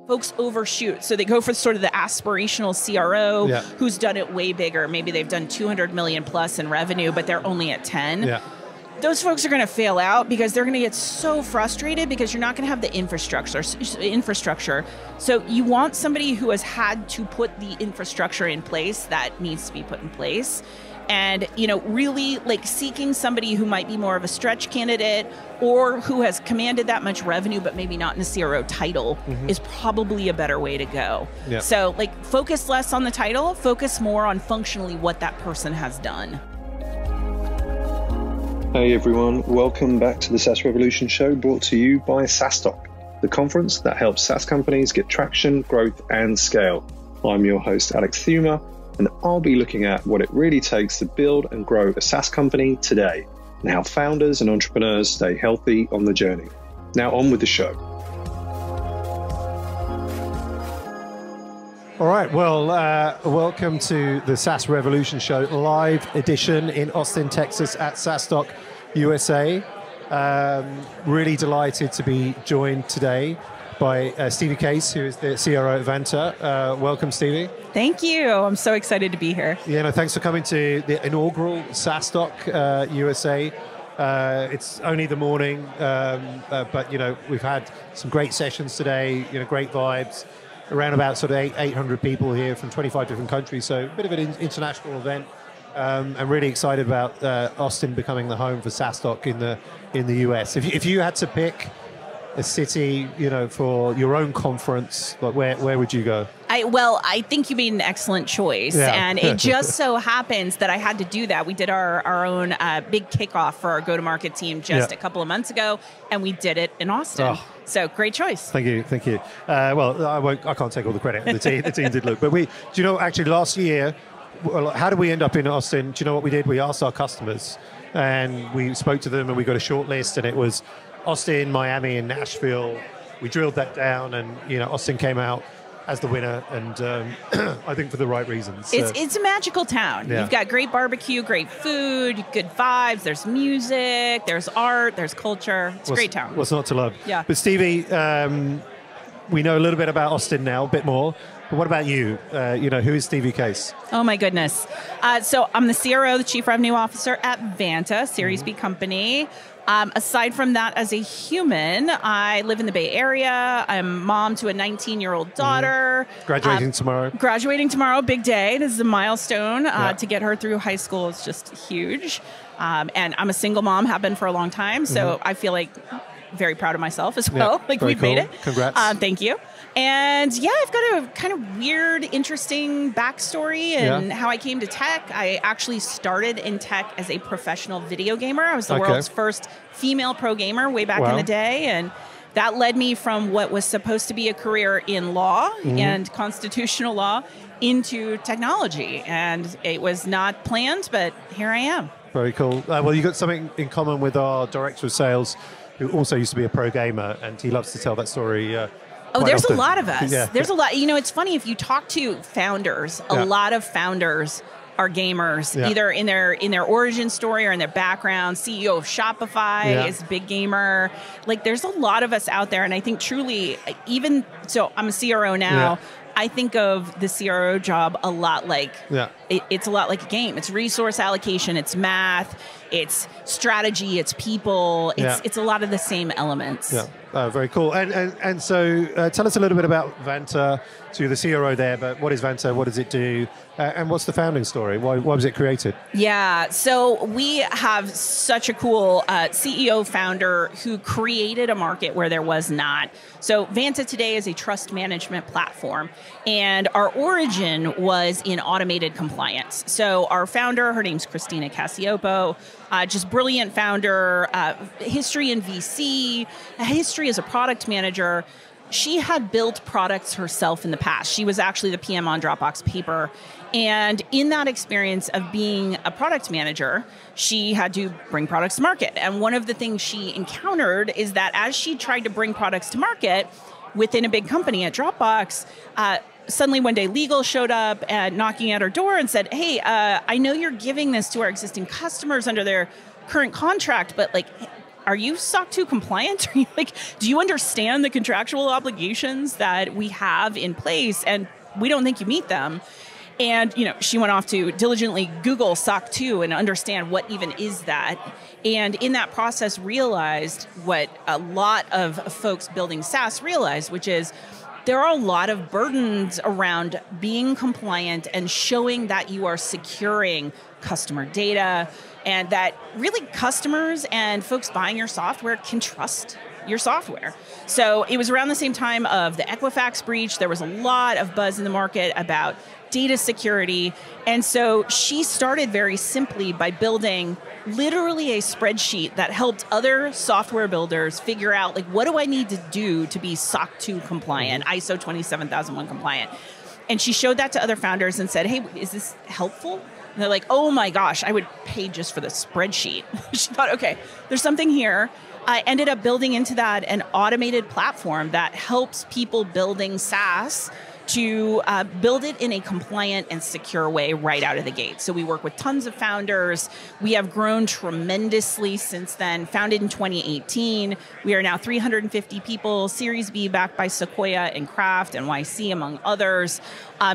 folks overshoot. So they go for sort of the aspirational CRO who's done it way bigger. Maybe they've done 200 million plus in revenue, but they're only at 10. Yeah. Those folks are going to fail out because they're going to get so frustrated because you're not going to have the infrastructure. So you want somebody who has had to put the infrastructure in place that needs to be put in place. And, really like seeking somebody who might be more of a stretch candidate or who has commanded that much revenue, but maybe not in a CRO title is probably a better way to go. Yeah. So like focus less on the title, focus more on functionally what that person has done. Hey everyone, welcome back to the SaaS Revolution Show, brought to you by SaaStock, the conference that helps SaaS companies get traction, growth, and scale. I'm your host, Alex Theuma, and I'll be looking at what it really takes to build and grow a SaaS company today, and how founders and entrepreneurs stay healthy on the journey. Now on with the show. All right, well, welcome to the SaaS Revolution Show, live edition in Austin, Texas at SaaStock USA. Really delighted to be joined today by Stevie Case, who is the CRO at Vanta. Welcome, Stevie. Thank you. I'm so excited to be here. Yeah, no, thanks for coming to the inaugural SaaStock USA. It's only the morning, but we've had some great sessions today. Great vibes. Around about sort of 800 people here from 25 different countries, so a bit of an international event. I'm really excited about Austin becoming the home for SaaStock in the US. If you had to pick a city, for your own conference, like where would you go? I think you made an excellent choice, and it just so happens that I had to do that. We did our own big kickoff for our go-to-market team just a couple of months ago, and we did it in Austin. Oh. So great choice. Thank you. Well, I can't take all the credit. The team did look, but actually last year, how did we end up in Austin? Do you know what we did? We asked our customers, and we spoke to them, and we got a short list, and it was Austin, Miami, and Nashville. We drilled that down, and Austin came out as the winner, and I think for the right reasons. It's a magical town. Yeah. You've got great barbecue, great food, good vibes. There's music, there's art, there's culture. It's a great town. What's not to love? Yeah. But Stevie, we know a little bit about Austin now, a bit more. But what about you? Who is Stevie Case? Oh my goodness. So I'm the CRO, the Chief Revenue Officer at Vanta, Series B company. Aside from that, as a human, I live in the Bay Area. I'm mom to a 19-year-old daughter. Graduating tomorrow. Graduating tomorrow, big day. This is a milestone. To get her through high school is just huge. And I'm a single mom, have been for a long time, so I feel like very proud of myself as well. Yeah, like we've made it. Congrats. Thank you. And I've got a kind of weird, interesting backstory in how I came to tech. I actually started in tech as a professional video gamer. I was the world's first female pro gamer way back in the day. And that led me from what was supposed to be a career in law and constitutional law into technology. And it was not planned, but here I am. Very cool. Well, you got something in common with our director of sales, who also used to be a pro gamer, and he loves to tell that story. There's a lot of us. Yeah. There's a lot. It's funny, if you talk to founders, a lot of founders are gamers, either in their origin story or in their background. CEO of Shopify is a big gamer. Like, there's a lot of us out there, and I think truly, even so, I'm a CRO now. I think of the CRO job a lot like it's a lot like a game. It's resource allocation, it's math, it's strategy, it's people. It's a lot of the same elements. Yeah, very cool. And so tell us a little bit about Vanta. So you're the CRO there, but what is Vanta? What does it do? And what's the founding story? Why was it created? Yeah, so we have such a cool CEO founder who created a market where there was not. So Vanta today is a trust management platform, and our origin was in automated compliance. So our founder, her name's Christina Cassiopo, just brilliant founder, history in VC, a history as a product manager. She had built products herself in the past. She was actually the PM on Dropbox Paper. And in that experience of being a product manager, she had to bring products to market. And one of the things she encountered is that as she tried to bring products to market within a big company at Dropbox, suddenly one day legal showed up and knocking at her door and said, hey, I know you're giving this to our existing customers under their current contract, but like, are you SOC 2 compliant? Are you do you understand the contractual obligations that we have in place? And we don't think you meet them. And, she went off to diligently Google SOC 2 and understand what even is that. And in that process realized what a lot of folks building SaaS realized, which is there are a lot of burdens around being compliant and showing that you are securing customer data and that really customers and folks buying your software can trust your software. So it was around the same time of the Equifax breach. There was a lot of buzz in the market about data security. And so she started very simply by building literally a spreadsheet that helped other software builders figure out, what do I need to do to be SOC 2 compliant, ISO 27001 compliant? And she showed that to other founders and said, hey, is this helpful? And they're like, oh my gosh, I would pay just for the spreadsheet. She thought, okay, there's something here. I ended up building into that an automated platform that helps people building SaaS to build it in a compliant and secure way right out of the gate. So we work with tons of founders. We have grown tremendously since then. Founded in 2018. We are now 350 people, Series B backed by Sequoia and Kraft and YC, among others.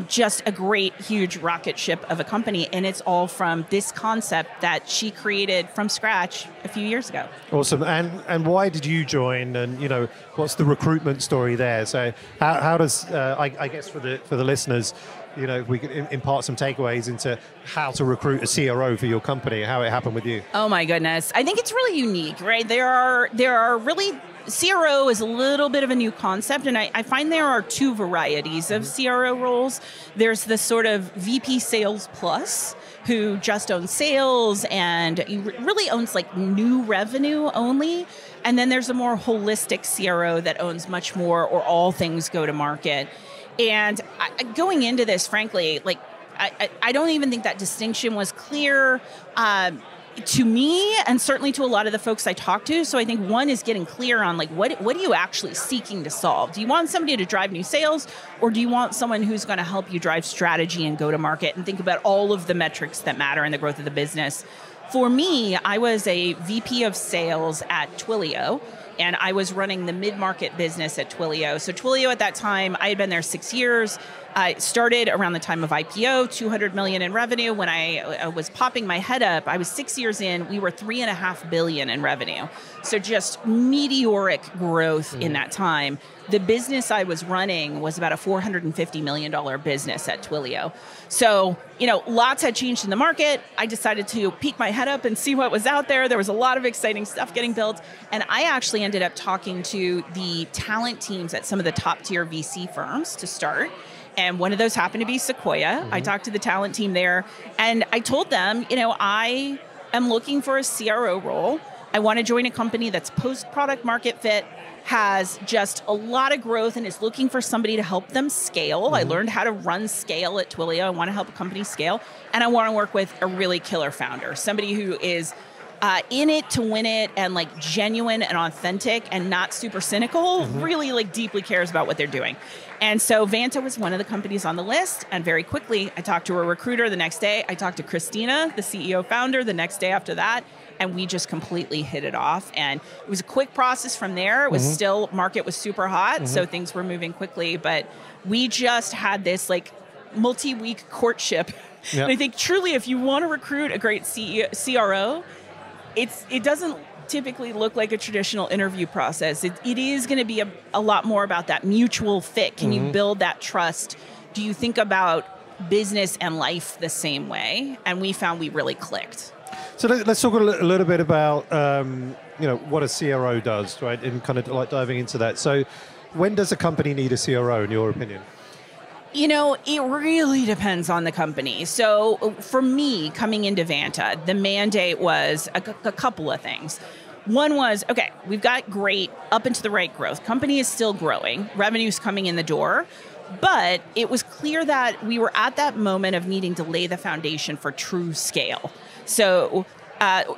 Just a great, huge rocket ship of a company. And it's all from this concept that she created from scratch a few years ago. Awesome. And why did you join? And, what's the recruitment story there? So how does, I guess for the listeners, we can impart some takeaways into how to recruit a CRO for your company, how it happened with you. Oh my goodness. I think it's really unique, right? There are really, CRO is a little bit of a new concept, and I find there are two varieties of CRO roles. There's the sort of VP Sales Plus, who just owns sales and really owns new revenue only. And then there's a more holistic CRO that owns much more or all things go to market. And going into this, frankly, I don't even think that distinction was clear to me, and certainly to a lot of the folks I talked to. So I think one is getting clear on what are you actually seeking to solve? Do you want somebody to drive new sales, or do you want someone who's going to help you drive strategy and go to market and think about all of the metrics that matter in the growth of the business? For me, I was a VP of sales at Twilio, and I was running the mid-market business at Twilio. So Twilio at that time, I had been there 6 years. I started around the time of IPO, 200 million in revenue. When I was popping my head up, I was 6 years in, we were 3.5 billion in revenue. So just meteoric growth in that time. The business I was running was about a $450 million business at Twilio. So, lots had changed in the market. I decided to peek my head up and see what was out there. There was a lot of exciting stuff getting built. And I actually ended up talking to the talent teams at some of the top tier VC firms to start. And one of those happened to be Sequoia. I talked to the talent team there, and I told them, I am looking for a CRO role. I want to join a company that's post-product market fit, has just a lot of growth, and is looking for somebody to help them scale. I learned how to run scale at Twilio. I want to help a company scale, and I want to work with a really killer founder, somebody who is in it to win it and genuine and authentic and not super cynical, really deeply cares about what they're doing. And so Vanta was one of the companies on the list, and very quickly I talked to a recruiter the next day. I talked to Christina, the CEO founder, the next day after that, and we just completely hit it off. And it was a quick process from there. It was still, market was super hot, so things were moving quickly, but we just had this multi-week courtship. Yep. And I think truly if you want to recruit a great CRO, it doesn't typically look like a traditional interview process. It is going to be a lot more about that mutual fit. Can you build that trust? Do you think about business and life the same way? And we found we really clicked. So let's talk a little bit about what a CRO does, right? And kind of diving into that. So when does a company need a CRO, in your opinion? It really depends on the company. So for me, coming into Vanta, the mandate was a couple of things. One was, okay, we've got great up and to the right growth. Company is still growing. Revenue's coming in the door. But it was clear that we were at that moment of needing to lay the foundation for true scale. So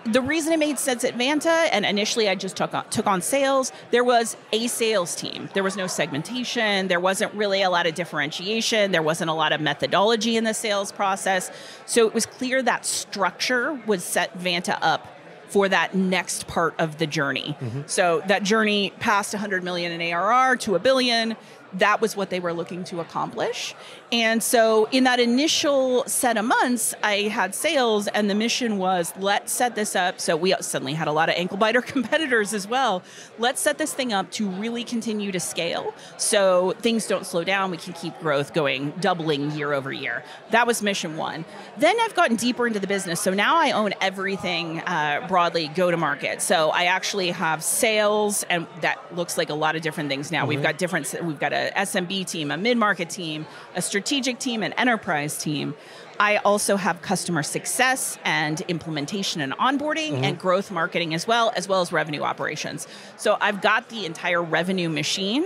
the reason it made sense at Vanta, and initially I just took on sales, there was a sales team. There was no segmentation. There wasn't really a lot of differentiation. There wasn't a lot of methodology in the sales process. So it was clear that structure would set Vanta up for that next part of the journey. So that journey past 100 million in ARR to $1 billion, that was what they were looking to accomplish. And so in that initial set of months, I had sales, and the mission was, let's set this up. So we suddenly had a lot of ankle biter competitors as well. Let's set this thing up to really continue to scale so things don't slow down. We can keep growth going, doubling year over year. That was mission one. Then I've gotten deeper into the business. So now I own everything broadly go to market. So I actually have sales, and that looks like a lot of different things now. We've got a SMB team, a mid-market team, a strategic team, an enterprise team. I also have customer success and implementation and onboarding and growth marketing as well as revenue operations. So I've got the entire revenue machine.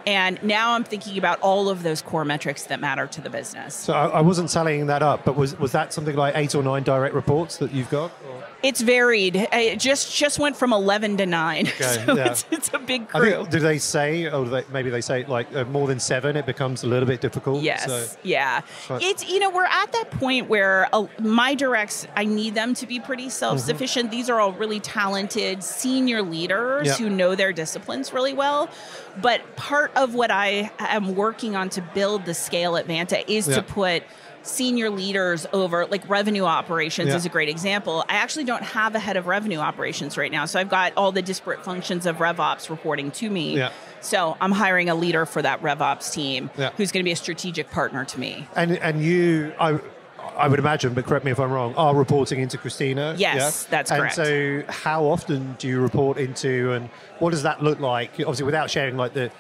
And now I'm thinking about all of those core metrics that matter to the business. So I wasn't tallying that up, but was that something like 8 or 9 direct reports that you've got? Or? It's varied. It just went from 11 to 9. Okay, so yeah. it's a big crew. Do they say, maybe they say like more than 7, it becomes a little bit difficult? Yes, so. yeah. It's, we're at that point where my directs, I need them to be pretty self-sufficient. These are all really talented senior leaders who know their disciplines really well. But part of what I am working on to build the scale at Vanta is to put senior leaders over, like revenue operations is a great example. I actually don't have a head of revenue operations right now. So I've got all the disparate functions of RevOps reporting to me. Yeah. So I'm hiring a leader for that RevOps team who's going to be a strategic partner to me. And you, I would imagine, but correct me if I'm wrong, are reporting into Christina? Yes, that's correct. And so how often do you report into, and what does that look like? Obviously, without sharing like the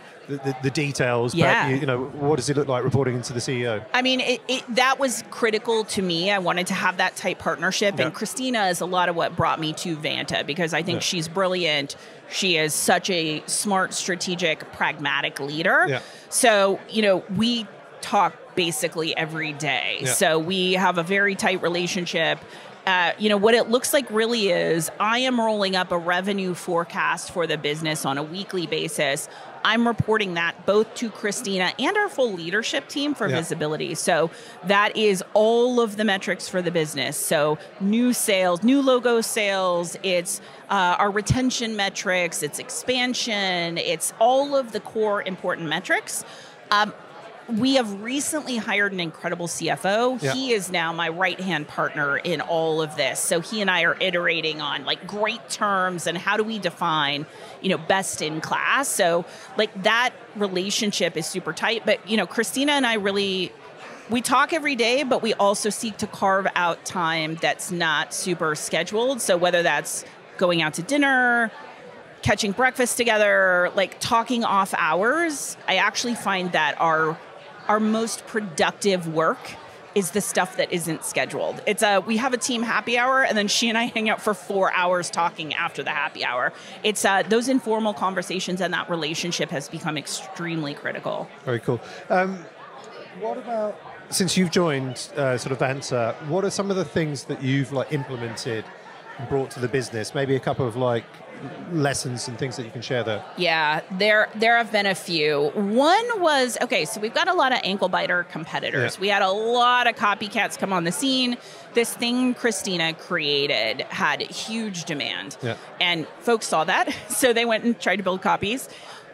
details, but what does it look like reporting into the CEO? I mean, that was critical to me. I wanted to have that tight partnership, and Christina is a lot of what brought me to Vanta, because I think she's brilliant. She is such a smart, strategic, pragmatic leader. Yeah. So, we talk basically every day. Yeah. So we have a very tight relationship. What it looks like really is I am rolling up a revenue forecast for the business on a weekly basis. I'm reporting that both to Christina and our full leadership team for visibility. So that is all of the metrics for the business. So new sales, new logo sales, it's our retention metrics, it's expansion, it's all of the core important metrics. We have recently hired an incredible CFO. Yeah. He is now my right-hand partner in all of this. So he and I are iterating on like great terms and how do we define, best in class. So like that relationship is super tight. But, Christina and I we talk every day, but we also seek to carve out time that's not super scheduled. So whether that's going out to dinner, catching breakfast together, like talking off hours, I actually find that our most productive work is the stuff that isn't scheduled. We have a team happy hour, and then she and I hang out for 4 hours talking after the happy hour. It's those informal conversations, and that relationship has become extremely critical. Very cool. What about, since you've joined sort of Vanta, what are some of the things that you've implemented and brought to the business? Maybe a couple of lessons and things that you can share there. Yeah, there have been a few. One was, so we've got a lot of ankle biter competitors. Yeah. We had a lot of copycats come on the scene. This thing Christina created had huge demand. Yeah. And folks saw that, so they went and tried to build copies.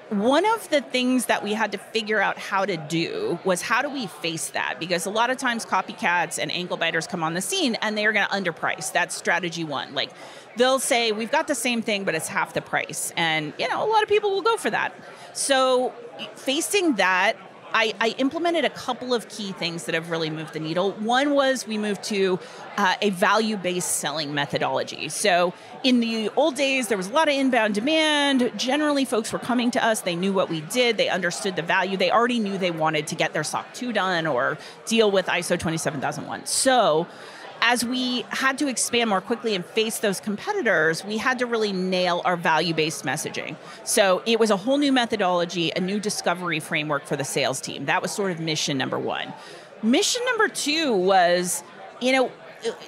One of the things that we had to figure out how to do was how do we face that? Because a lot of times copycats and ankle biters come on the scene and they're going to underprice. That's strategy one. They'll say, we've got the same thing, but it's half the price. And, a lot of people will go for that. So facing that, I implemented a couple of key things that have really moved the needle. One was we moved to a value-based selling methodology. So in the old days, there was a lot of inbound demand. Generally, folks were coming to us. They knew what we did. They understood the value. They already knew they wanted to get their SOC 2 done or deal with ISO 27001. So as we had to expand more quickly and face those competitors, we had to really nail our value-based messaging. So it was a whole new methodology, a new discovery framework for the sales team. That was sort of mission number one. Mission number two was,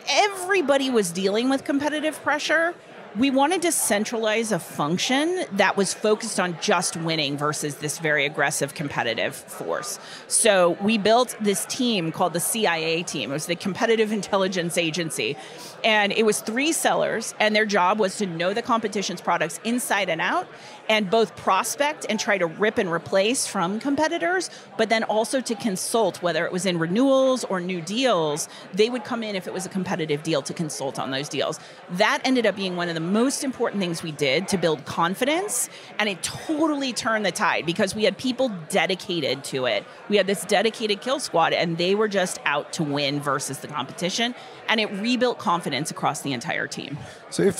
everybody was dealing with competitive pressure, we wanted to centralize a function that was focused on just winning versus this very aggressive competitive force. So we built this team called the CIA team. It was the Competitive Intelligence Agency. And it was 3 sellers, and their job was to know the competition's products inside and out, and both prospect and try to rip and replace from competitors, but then also to consult, whether it was in renewals or new deals. They would come in if it was a competitive deal to consult on those deals. That ended up being one of the most important things we did to build confidence, and it totally turned the tide because we had people dedicated to it. We had this dedicated kill squad, and they were just out to win versus the competition, and it rebuilt confidence across the entire team. So if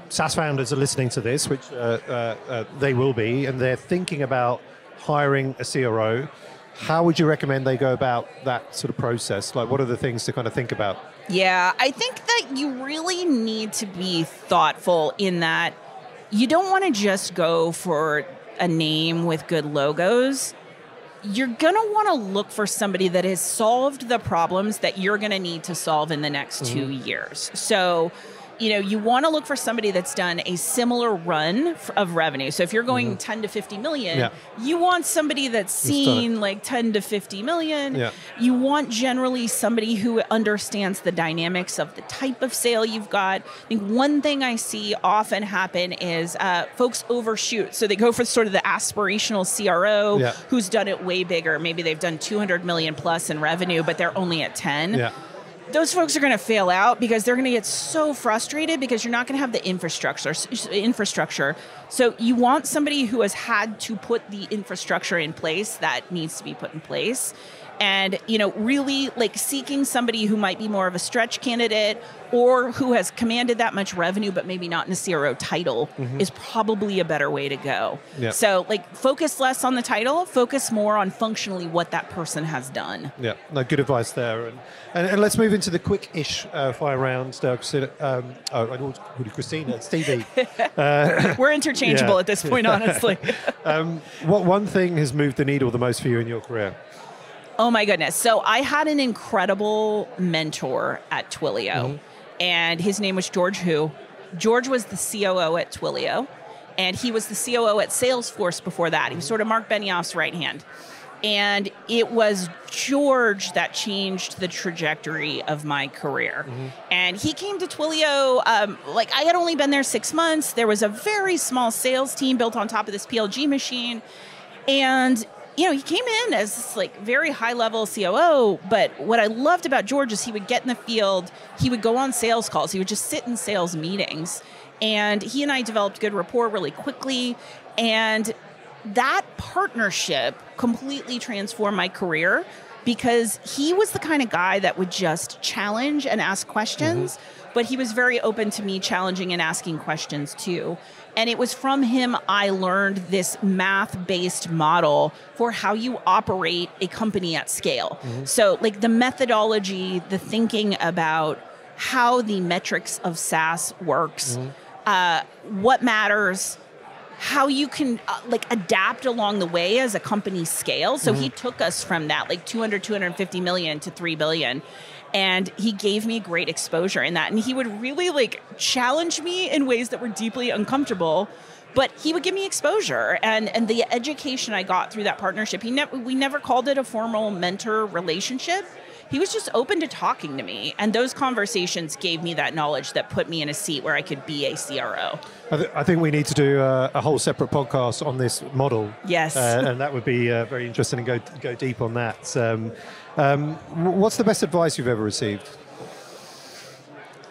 SaaS founders are listening to this, which they will be, and they're thinking about hiring a CRO, how would you recommend they go about that sort of process? Like, what are the things to kind of think about? Yeah, I think that you really need to be thoughtful in that you don't want to just go for a name with good logos. You're going to want to look for somebody that has solved the problems that you're going to need to solve in the next 2 years. So, you want to look for somebody that's done a similar run of revenue. So if you're going 10 to 50 million, you want somebody that's seen like 10 to 50 million. Yeah. You want generally somebody who understands the dynamics of the type of sale you've got. I think one thing I see often happen is folks overshoot. So they go for sort of the aspirational CRO who's done it way bigger. Maybe they've done 200 million plus in revenue, but they're only at 10. Yeah. Those folks are going to fail out because they're going to get so frustrated because you're not going to have the infrastructure. So you want somebody who has had to put the infrastructure in place that needs to be put in place. And, really like seeking somebody who might be more of a stretch candidate or who has commanded that much revenue, but maybe not in a CRO title is probably a better way to go. Yeah. So focus less on the title, focus more on functionally what that person has done. Yeah, no, good advice there. And let's move into the quick-ish fire round. I called you Christina, Stevie. We're interchangeable at this point, honestly. What one thing has moved the needle the most for you in your career? Oh my goodness. So I had an incredible mentor at Twilio, and his name was George Hu. George was the COO at Twilio, and he was the COO at Salesforce before that. He was sort of Mark Benioff's right hand. And it was George that changed the trajectory of my career. And he came to Twilio, I had only been there 6 months. There was a very small sales team built on top of this PLG machine. And he came in as this very high-level COO, but what I loved about George is he would get in the field, he would go on sales calls, he would just sit in sales meetings, and he and I developed good rapport really quickly, and that partnership completely transformed my career because he was the kind of guy that would just challenge and ask questions, but he was very open to me challenging and asking questions too. And it was from him I learned this math-based model for how you operate a company at scale. So the methodology, the thinking about how the metrics of SaaS works, what matters, how you can adapt along the way as a company scales. So he took us from that 250 million to 3 billion. And he gave me great exposure in that. And he would really challenge me in ways that were deeply uncomfortable, but he would give me exposure. And the education I got through that partnership, we never called it a formal mentor relationship. He was just open to talking to me. And those conversations gave me that knowledge that put me in a seat where I could be a CRO. I think we need to do a whole separate podcast on this model. Yes. And that would be very interesting and go deep on that. What's the best advice you've ever received?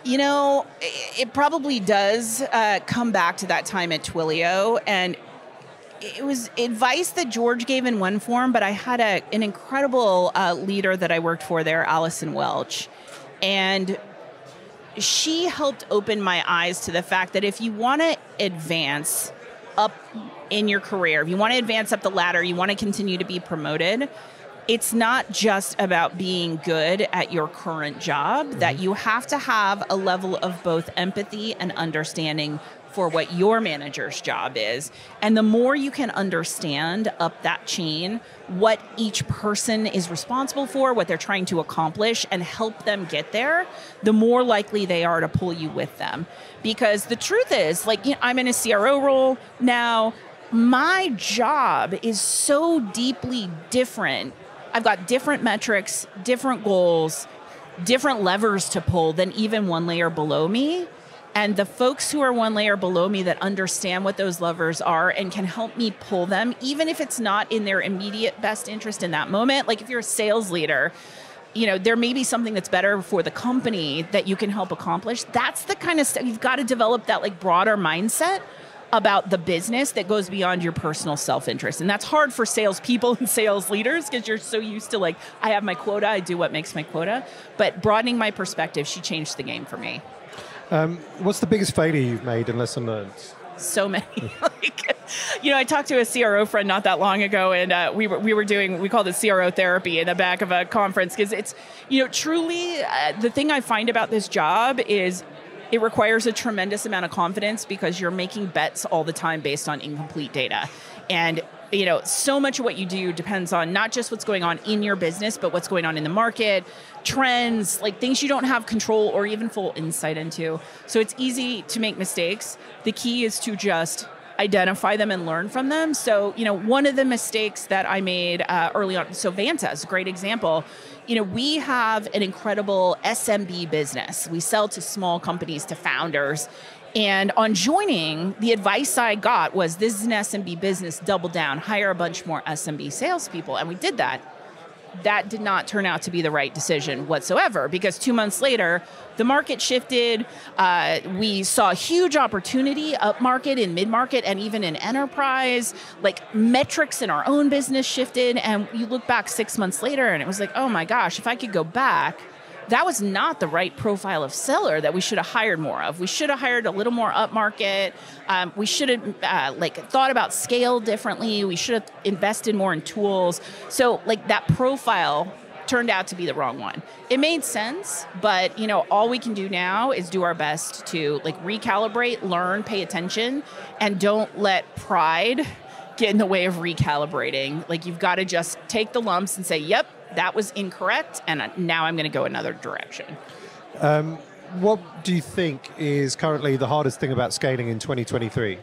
It probably does come back to that time at Twilio, and it was advice that George gave in one form, but I had an incredible leader that I worked for there, Allison Welch, and she helped open my eyes to the fact that if you want to advance up in your career, if you want to advance up the ladder, you want to continue to be promoted, it's not just about being good at your current job, that you have to have a level of both empathy and understanding for what your manager's job is. And the more you can understand up that chain what each person is responsible for, what they're trying to accomplish, and help them get there, the more likely they are to pull you with them. Because the truth is, like, you know, I'm in a CRO role now. My job is so deeply different. I've got different metrics, different goals, different levers to pull than even one layer below me. And the folks who are one layer below me that understand what those levers are and can help me pull them, even if it's not in their immediate best interest in that moment. Like if you're a sales leader, you know, there may be something that's better for the company that you can help accomplish. That's the kind of stuff you've got to develop, that like broader mindset about the business that goes beyond your personal self-interest. And that's hard for salespeople and sales leaders because you're so used to like, I have my quota, I do what makes my quota. But broadening my perspective, she changed the game for me. What's the biggest failure you've made and lesson learned? So many. Like, you know, I talked to a CRO friend not that long ago, and we were doing, we called it CRO therapy in the back of a conference, because it's, you know, truly the thing I find about this job is it requires a tremendous amount of confidence because you're making bets all the time based on incomplete data. And you know, so much of what you do depends on not just what's going on in your business, but what's going on in the market, trends, like things you don't have control or even full insight into. So it's easy to make mistakes. The key is to just identify them and learn from them. So, you know, one of the mistakes that I made early on, so Vanta is a great example. You know, we have an incredible SMB business. We sell to small companies, to founders. And on joining, the advice I got was, this is an SMB business, double down, hire a bunch more SMB salespeople. And we did that. That did not turn out to be the right decision whatsoever, because 2 months later, the market shifted. We saw huge opportunity up market, in mid-market, and even in enterprise. Like metrics in our own business shifted. And you look back 6 months later and it was like, oh my gosh, if I could go back, that was not the right profile of seller that we should have hired more of. We should have hired a little more upmarket. We should have thought about scale differently. We should have invested more in tools. So like that profile turned out to be the wrong one. It made sense, but you know, all we can do now is do our best to like recalibrate, learn, pay attention, and don't let pride get in the way of recalibrating. Like you've got to just take the lumps and say, yep, that was incorrect, and now I'm going to go another direction. What do you think is currently the hardest thing about scaling in 2023?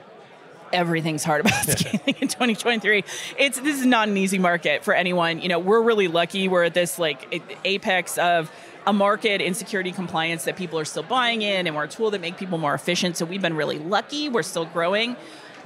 Everything's hard about scaling in 2023. This is not an easy market for anyone. You know, we're really lucky. We're at this like apex of a market in security compliance that people are still buying in, and we're a tool that make people more efficient. So we've been really lucky. We're still growing.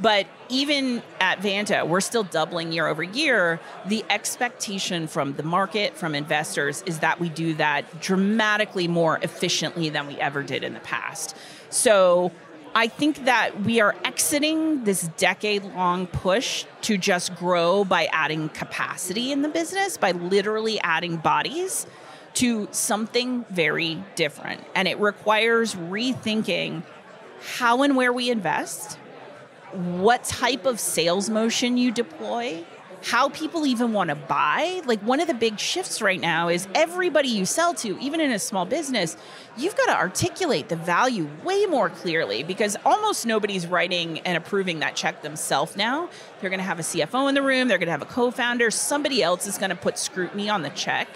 But even at Vanta, we're still doubling year over year. The expectation from the market, from investors, is that we do that dramatically more efficiently than we ever did in the past. So I think that we are exiting this decade-long push to just grow by adding capacity in the business, by literally adding bodies, to something very different. And it requires rethinking how and where we invest, what type of sales motion you deploy, how people even want to buy. Like one of the big shifts right now is everybody you sell to, even in a small business, you've got to articulate the value way more clearly, because almost nobody's writing and approving that check themselves now. They're going to have a CFO in the room, they're going to have a co-founder, somebody else is going to put scrutiny on the check.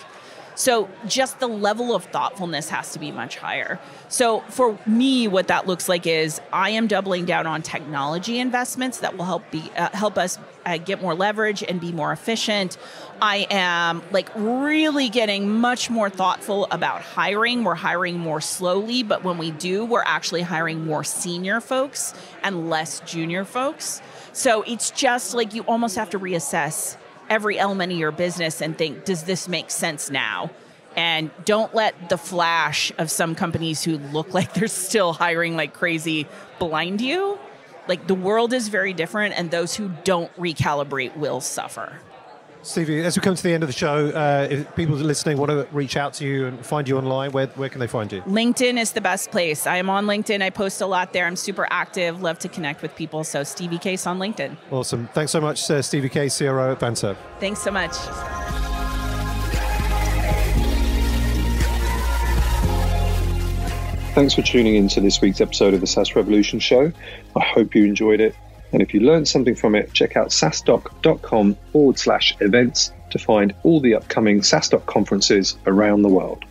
So just the level of thoughtfulness has to be much higher. So for me, what that looks like is I am doubling down on technology investments that will help us get more leverage and be more efficient. I am like really getting much more thoughtful about hiring. We're hiring more slowly, but when we do, we're actually hiring more senior folks and less junior folks. So it's just like you almost have to reassess every element of your business and think, does this make sense now? And don't let the flash of some companies who look like they're still hiring like crazy blind you. Like the world is very different, and those who don't recalibrate will suffer. Stevie, as we come to the end of the show, if people listening want to reach out to you and find you online, where can they find you? LinkedIn is the best place. I am on LinkedIn. I post a lot there. I'm super active, love to connect with people. So Stevie Case on LinkedIn. Awesome. Thanks so much, Stevie Case, CRO at Vanta. Thanks so much. Thanks for tuning in to this week's episode of the SaaS Revolution Show. I hope you enjoyed it. And if you learned something from it, check out SaaStock.com/events to find all the upcoming SaaStock conferences around the world.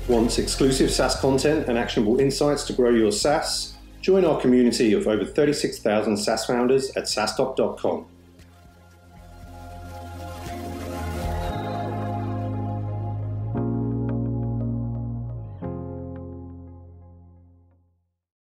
Want exclusive SaaS content and actionable insights to grow your SaaS? Join our community of over 36,000 SaaS founders at SaaStock.com.